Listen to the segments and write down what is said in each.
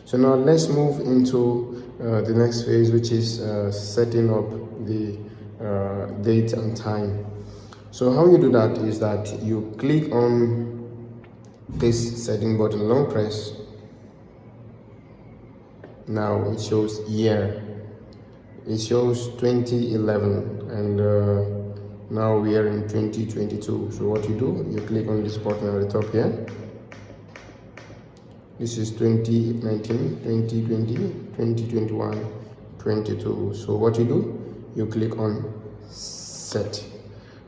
So now let's move into the next phase, which is setting up the date and time. So how you do that is that you click on this setting button, long press. Now it shows year. It shows 2011, and now we are in 2022. So what you do, you click on this button at the top here. This is 2019, 2020, 2021, 22. So what you do, you click on set.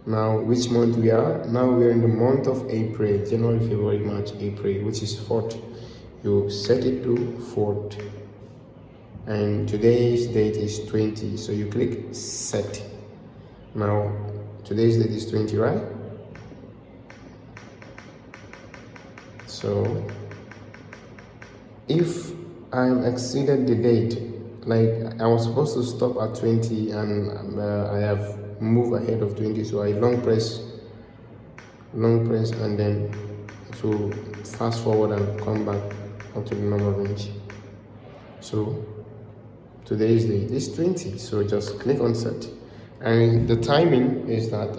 Now which month we are? Now we are in the month of April, January, February, March, April, which is 4th. You set it to 4th, and today's date is 20, so you click set. Now today's date is 20, right? So if I've exceeded the date, like I was supposed to stop at 20 and I have moved ahead of 20, so I long press, and then to fast forward and come back up to the normal range. So today's date is 20, so just click on set. And the timing is that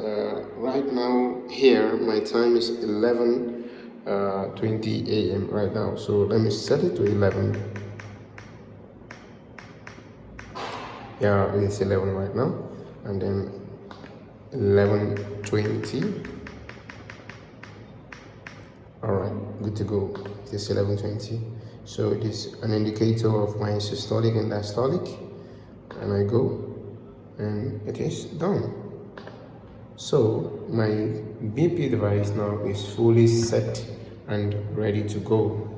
right now here my time is 11:20 a.m. right now. So let me set it to 11. Yeah, it's 11 right now, and then 11:20. All right, good to go. It is 11:20. So it is an indicator of my systolic and diastolic, and I go, and it is done. So my BP device now is fully set and ready to go.